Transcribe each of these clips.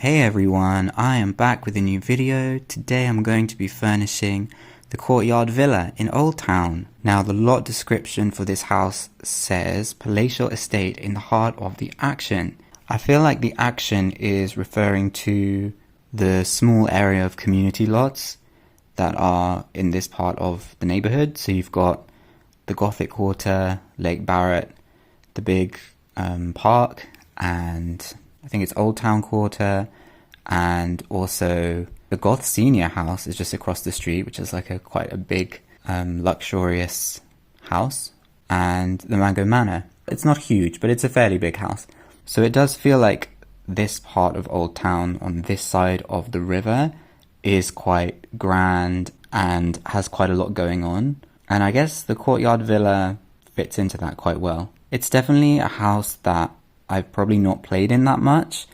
Hey everyone, I am back with a new video. Today I'm going to be furnishing the Courtyard Villa in Old Town. Now the lot description for this house says palatial estate in the heart of the action. I feel like the action is referring to the small area of community lots that are in this part of the neighborhood. So you've got the Gothic Quarter, Lake Barrett, the big park, and I think it's Old Town Quarter, and also the Goth Senior house is just across the street, which is like quite a big luxurious house, and the Mango Manor. It's not huge, but it's a fairly big house. So it does feel like this part of Old Town on this side of the river is quite grand and has quite a lot going on. And I guess the Courtyard Villa fits into that quite well. It's definitely a house that I've probably not played in that much.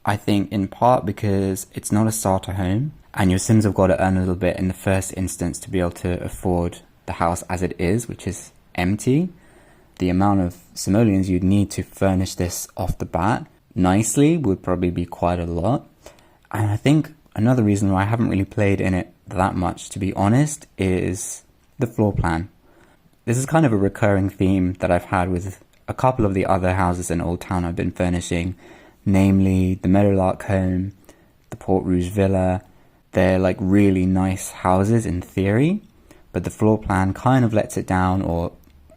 I think in part because it's not a starter home and your Sims have got to earn a little bit in the first instance to be able to afford the house as it is, which is empty. The amount of simoleons you'd need to furnish this off the bat nicely would probably be quite a lot. And I think another reason why I haven't really played in it that much, to be honest, is the floor plan. This is kind of a recurring theme that I've had with a couple of the other houses in Old Town I've been furnishing, namely the Meadowlark home, the Port Rouge Villa. They're like really nice houses in theory, but the floor plan kind of lets it down, or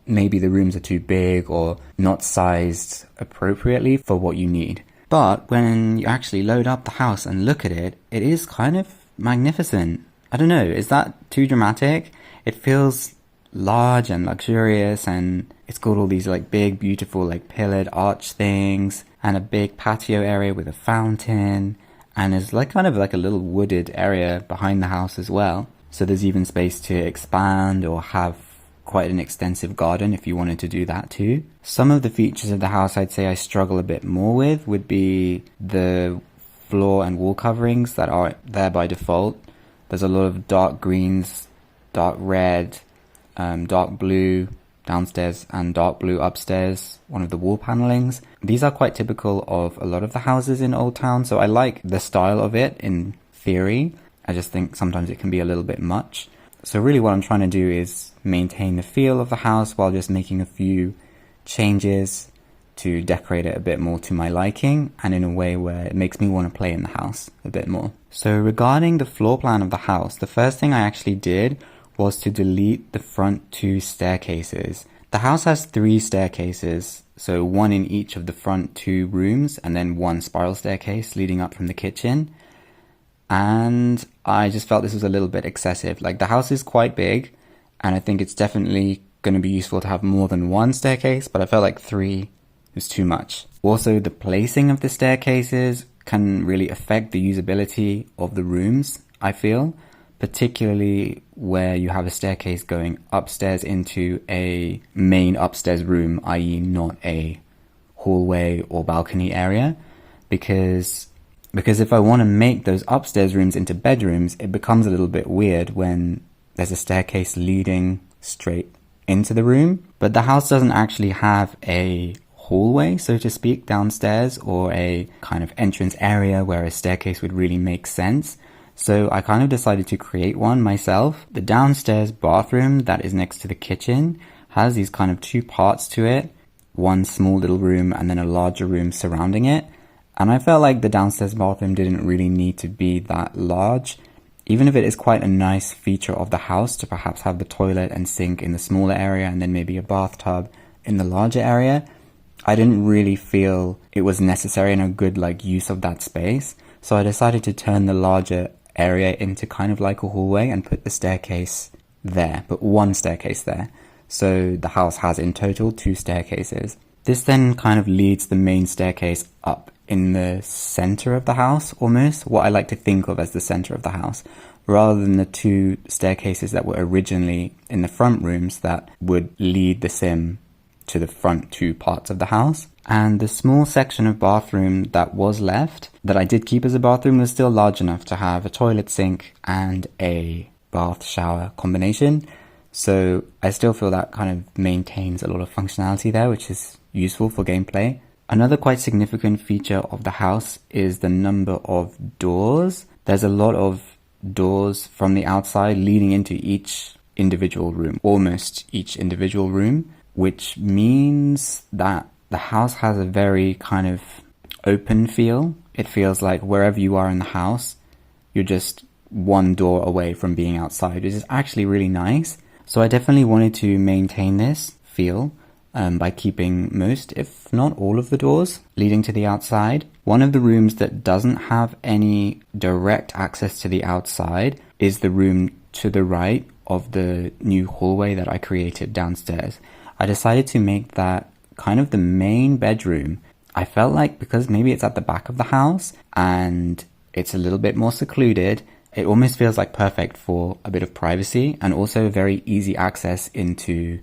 maybe the rooms are too big or not sized appropriately for what you need. But when you actually load up the house and look at it, it is kind of magnificent. I don't know, is that too dramatic? It feels large and luxurious, and it's got all these like big beautiful like pillared arch things and a big patio area with a fountain, and there's like kind of like a little wooded area behind the house as well. So there's even space to expand or have quite an extensive garden if you wanted to do that too. Some of the features of the house I'd say I struggle a bit more with would be the floor and wall coverings that are there by default. There's a lot of dark greens, dark red, dark blue downstairs and dark blue upstairs, one of the wall panelings. These are quite typical of a lot of the houses in Old Town, so I like the style of it in theory. I just think sometimes it can be a little bit much. So really what I'm trying to do is maintain the feel of the house while just making a few changes to decorate it a bit more to my liking and in a way where it makes me want to play in the house a bit more. So regarding the floor plan of the house, the first thing I actually did was to delete the front two staircases. The house has 3 staircases, so one in each of the front 2 rooms and then one spiral staircase leading up from the kitchen. And I just felt this was a little bit excessive. Like, the house is quite big and I think it's definitely going to be useful to have more than one staircase, but I felt like 3 was too much. Also, the placing of the staircases can really affect the usability of the rooms, I feel, particularly where you have a staircase going upstairs into a main upstairs room, i.e. not a hallway or balcony area, because if I want to make those upstairs rooms into bedrooms, it becomes a little bit weird when there's a staircase leading straight into the room. But the house doesn't actually have a hallway, so to speak, downstairs, or a kind of entrance area where a staircase would really make sense. So I kind of decided to create one myself. The downstairs bathroom that is next to the kitchen has these kind of 2 parts to it, one small little room and then a larger room surrounding it. And I felt like the downstairs bathroom didn't really need to be that large, even if it is quite a nice feature of the house to perhaps have the toilet and sink in the smaller area and then maybe a bathtub in the larger area. I didn't really feel it was necessary and a good use of that space. So I decided to turn the larger area into kind of like a hallway and put the staircase there, but one staircase there. So the house has in total 2 staircases. This then kind of leads the main staircase up in the center of the house, almost what I like to think of as the center of the house, rather than the 2 staircases that were originally in the front rooms that would lead the sim to the front 2 parts of the house. And the small section of bathroom that was left, that I did keep as a bathroom, was still large enough to have a toilet, sink and a bath shower combination. So I still feel that kind of maintains a lot of functionality there, which is useful for gameplay. Another quite significant feature of the house is the number of doors. There's a lot of doors from the outside leading into each individual room, almost each individual room, which means that the house has a very kind of open feel. It feels like wherever you are in the house, you're just one door away from being outside, which is actually really nice. So I definitely wanted to maintain this feel by keeping most, if not all of the doors leading to the outside. One of the rooms that doesn't have any direct access to the outside is the room to the right of the new hallway that I created downstairs. I decided to make that kind of the main bedroom. I felt like because maybe it's at the back of the house and it's a little bit more secluded, it almost feels like perfect for a bit of privacy and also very easy access into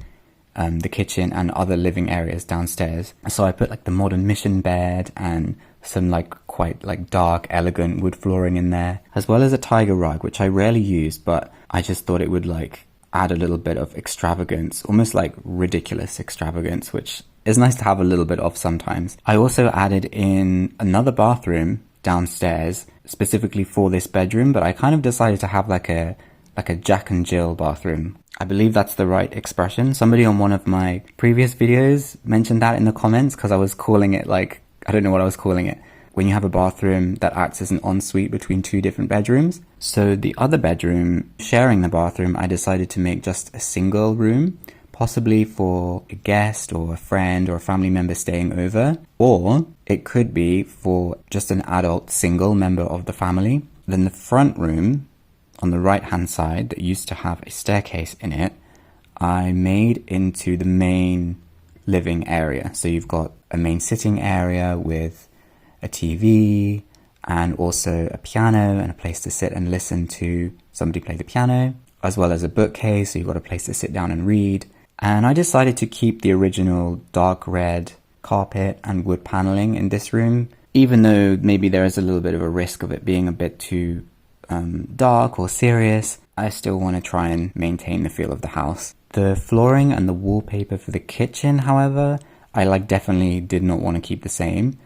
the kitchen and other living areas downstairs. So I put like the modern mission bed and some like quite like dark, elegant wood flooring in there, as well as a tiger rug, which I rarely use, but I just thought it would like add a little bit of extravagance, almost like ridiculous extravagance, which is nice to have a little bit of sometimes. I also added in another bathroom downstairs specifically for this bedroom, but I kind of decided to have like a Jack and Jill bathroom. I believe that's the right expression. Somebody on one of my previous videos mentioned that in the comments because I was calling it like, I don't know what I was calling it, when you have a bathroom that acts as an ensuite between two different bedrooms. So the other bedroom, sharing the bathroom, I decided to make just a single room, possibly for a guest or a friend or a family member staying over, or it could be for just an adult single member of the family. Then the front room on the right hand side that used to have a staircase in it, I made into the main living area. So you've got a main sitting area with a TV and also a piano and a place to sit and listen to somebody play the piano, as well as a bookcase, so you've got a place to sit down and read. And I decided to keep the original dark red carpet and wood paneling in this room, even though maybe there is a little bit of a risk of it being a bit too dark or serious. I still want to try and maintain the feel of the house. The flooring and the wallpaper for the kitchen, however, I definitely did not want to keep the same.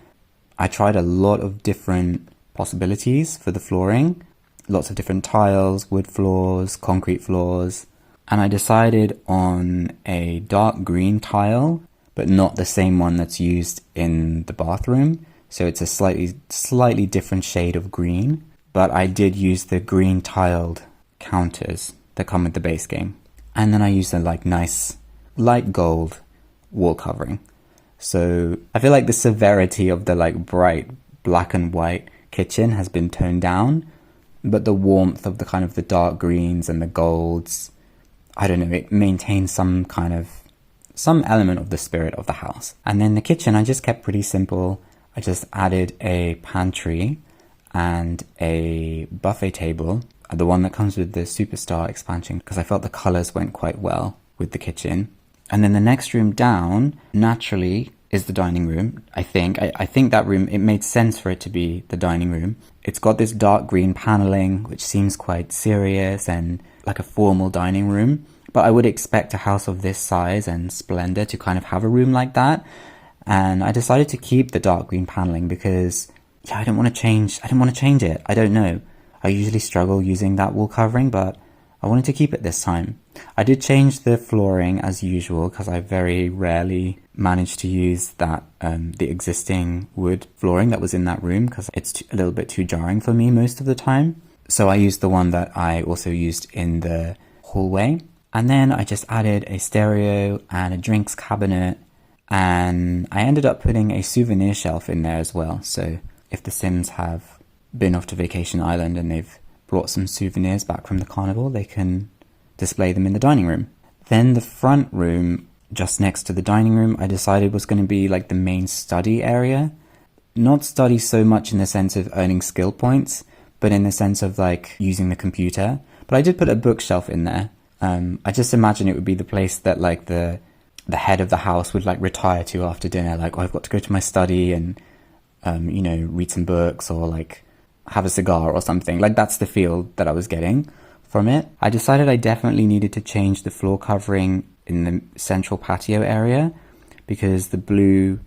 I tried a lot of different possibilities for the flooring, lots of different tiles, wood floors, concrete floors, and I decided on a dark green tile, but not the same one that's used in the bathroom. So it's a slightly different shade of green, but I did use the green tiled counters that come with the base game. And then I used a nice light gold wall covering. So I feel like the severity of the bright black and white kitchen has been toned down, but the warmth of the kind of the dark greens and the golds, I don't know, it maintains some element of the spirit of the house. And then the kitchen I just kept pretty simple. I just added a pantry and a buffet table, the one that comes with the Superstar expansion, because I felt the colors went quite well with the kitchen. And then the next room down, naturally, is the dining room. I think that room, it made sense for it to be the dining room. It's got this dark green paneling, which seems quite serious and like a formal dining room. But I would expect a house of this size and splendor to kind of have a room like that. And I decided to keep the dark green paneling because I didn't want to change it. I don't know. I usually struggle using that wall covering, but I wanted to keep it this time. I did change the flooring as usual because I very rarely managed to use that the existing wood flooring that was in that room because it's a little bit too jarring for me most of the time. So I used the one that I also used in the hallway. And then I just added a stereo and a drinks cabinet, and I ended up putting a souvenir shelf in there as well. So if the Sims have been off to Vacation Island and they've brought some souvenirs back from the carnival, they can display them in the dining room. Then the front room, just next to the dining room, I decided was going to be like the main study area. Not study so much in the sense of earning skill points, but in the sense of using the computer. But I did put a bookshelf in there. I just imagine it would be the place that the head of the house would retire to after dinner. I've got to go to my study and read some books or have a cigar or something. That's the feel that I was getting from it. I decided I definitely needed to change the floor covering in the central patio area because the blue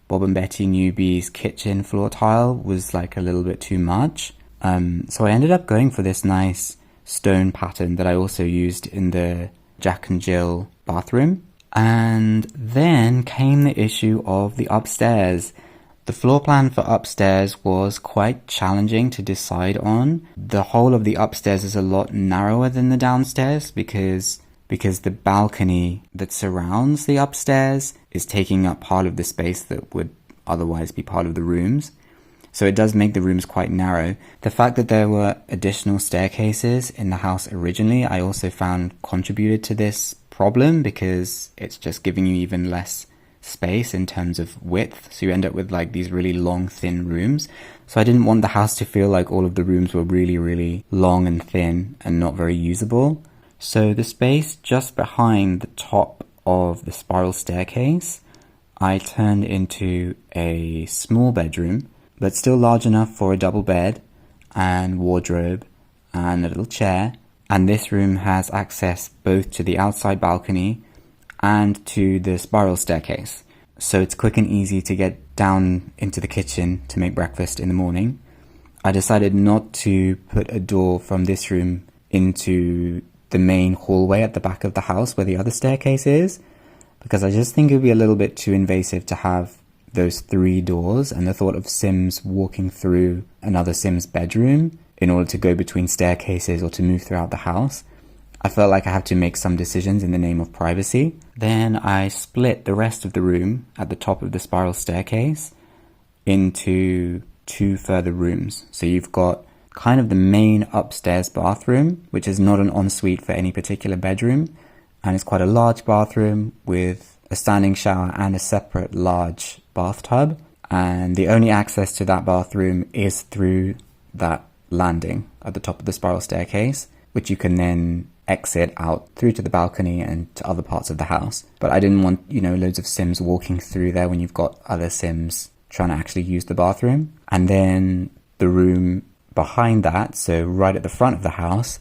Bob and Betty Newby's kitchen floor tile was like a little bit too much. So I ended up going for this nice stone pattern that I also used in the Jack and Jill bathroom. And then came the issue of the upstairs. The floor plan for upstairs was quite challenging to decide on. The whole of the upstairs is a lot narrower than the downstairs because the balcony that surrounds the upstairs is taking up part of the space that would otherwise be part of the rooms. So it does make the rooms quite narrow. The fact that there were additional staircases in the house originally, I also found contributed to this problem because it's just giving you even less space in terms of width. So you end up with like these really long, thin rooms. So I didn't want the house to feel like all of the rooms were really, really long and thin and not very usable. So the space just behind the top of the spiral staircase, I turned into a small bedroom, but still large enough for a double bed and wardrobe and a little chair. And this room has access both to the outside balcony and to the spiral staircase. So it's quick and easy to get down into the kitchen to make breakfast in the morning. I decided not to put a door from this room into the main hallway at the back of the house where the other staircase is, because I just think it would be a little bit too invasive to have those 3 doors, and the thought of Sims walking through another Sims bedroom in order to go between staircases or to move throughout the house. I felt like I had to make some decisions in the name of privacy. Then I split the rest of the room at the top of the spiral staircase into 2 further rooms. So you've got kind of the main upstairs bathroom, which is not an ensuite for any particular bedroom, and it's quite a large bathroom with a standing shower and a separate large bathtub, and the only access to that bathroom is through that landing at the top of the spiral staircase, which you can then exit out through to the balcony and to other parts of the house. But I didn't want, loads of Sims walking through there when you've got other Sims trying to actually use the bathroom. And then the room behind that, so right at the front of the house,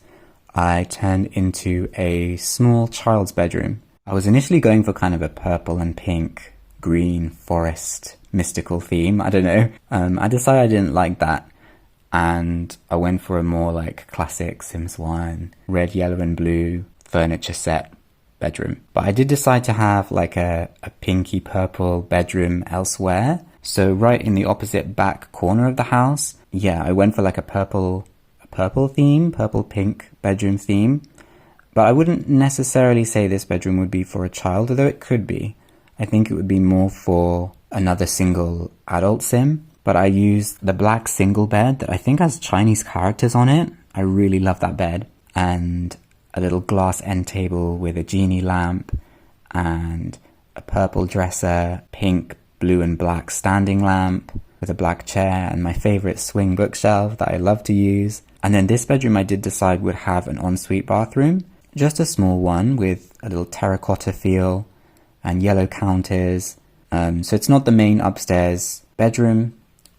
I turned into a small child's bedroom. I was initially going for kind of a purple and pink, green, forest, mystical theme. I don't know. I decided I didn't like that. And I went for a more like classic Sims 1, red, yellow and blue furniture set bedroom. But I did decide to have like a pinky purple bedroom elsewhere. So right in the opposite back corner of the house, I went for like a purple theme, purple pink bedroom theme. But I wouldn't necessarily say this bedroom would be for a child, although it could be. I think it would be more for another single adult Sim. But I used the black single bed that I think has Chinese characters on it. I really love that bed. And a little glass end table with a genie lamp and a purple dresser, pink, blue and black standing lamp with a black chair and my favorite swing bookshelf that I love to use. And then this bedroom I did decide would have an ensuite bathroom. Just a small one with a little terracotta feel and yellow counters. So it's not the main upstairs bedroom,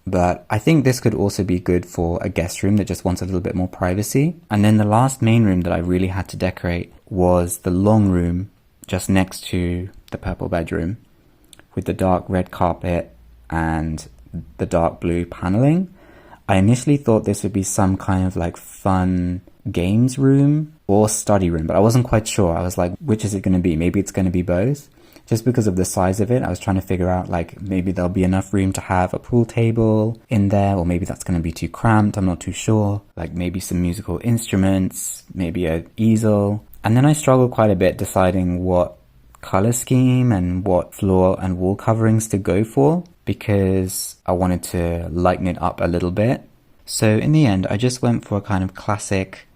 but I think this could also be good for a guest room that just wants a little bit more privacy. And then the last main room that I really had to decorate was the long room just next to the purple bedroom with the dark red carpet and the dark blue paneling. I initially thought this would be some kind of like fun games room or study room, but I wasn't quite sure. I was like, which is it going to be? Maybe it's going to be both. Just because of the size of it, I was trying to figure out like maybe there'll be enough room to have a pool table in there, or maybe that's going to be too cramped. I'm not too sure. Like maybe some musical instruments, maybe an easel. And then I struggled quite a bit deciding what color scheme and what floor and wall coverings to go for, because I wanted to lighten it up a little bit. So in the end, I just went for a kind of classic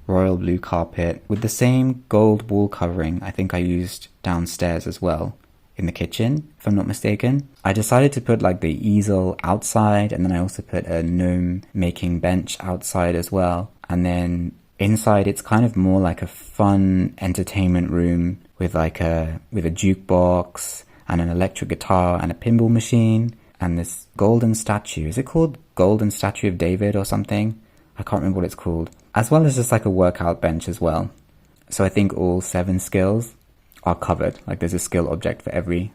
royal blue carpet with the same gold wall covering I think I used downstairs as well in the kitchen, if I'm not mistaken. I decided to put like the easel outside, and then I also put a gnome making bench outside as well. And then inside it's kind of more like a fun entertainment room with a jukebox and an electric guitar and a pinball machine and this golden statue. Is it called Golden Statue of David or something? I can't remember what it's called. As well as just like a workout bench as well. So I think all 7 skills are covered. Like there's a skill object for every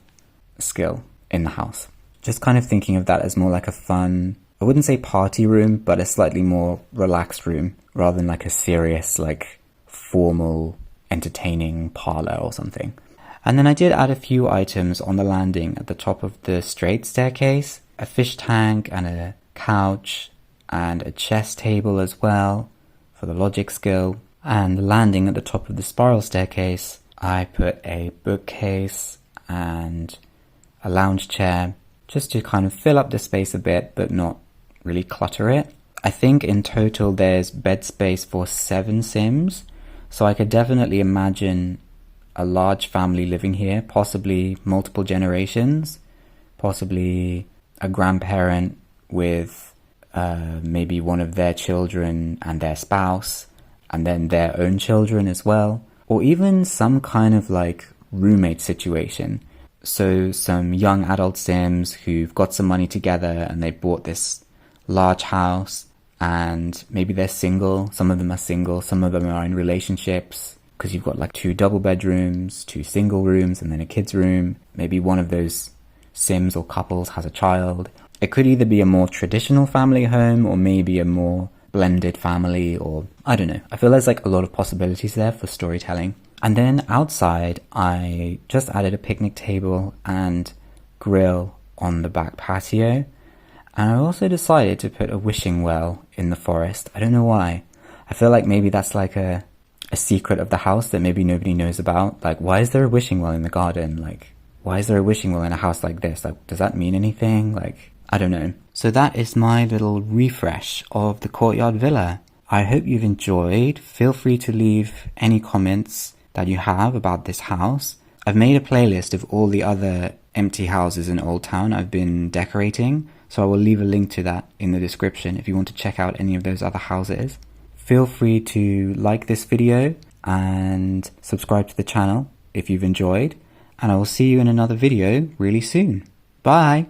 skill in the house. Just kind of thinking of that as more like a fun, I wouldn't say party room, but a slightly more relaxed room rather than like a serious, like formal, entertaining parlor or something. And then I did add a few items on the landing at the top of the straight staircase, a fish tank and a couch and a chess table as well for the logic skill. And the landing at the top of the spiral staircase, I put a bookcase and a lounge chair just to kind of fill up the space a bit but not really clutter it. I think in total there's bed space for 7 Sims, so I could definitely imagine a large family living here, possibly multiple generations, possibly a grandparent with maybe one of their children and their spouse, and then their own children as well, or even some kind of like roommate situation. So some young adult Sims who've got some money together and they bought this large house, and maybe they're single, some of them are single, some of them are in relationships, because you've got like 2 double bedrooms, 2 single rooms, and then a kid's room. Maybe one of those Sims or couples has a child. It could either be a more traditional family home or maybe a more blended family, or I don't know. I feel there's like a lot of possibilities there for storytelling. And then outside, I just added a picnic table and grill on the back patio. And I also decided to put a wishing well in the forest. I don't know why. I feel like maybe that's like a secret of the house that maybe nobody knows about. Like, why is there a wishing well in the garden? Like, why is there a wishing well in a house like this? Like, does that mean anything? Like, I don't know. So that is my little refresh of the Courtyard Villa. I hope you've enjoyed. Feel free to leave any comments that you have about this house. I've made a playlist of all the other empty houses in Old Town I've been decorating, so I will leave a link to that in the description if you want to check out any of those other houses. Feel free to like this video and subscribe to the channel if you've enjoyed, and I will see you in another video really soon. Bye!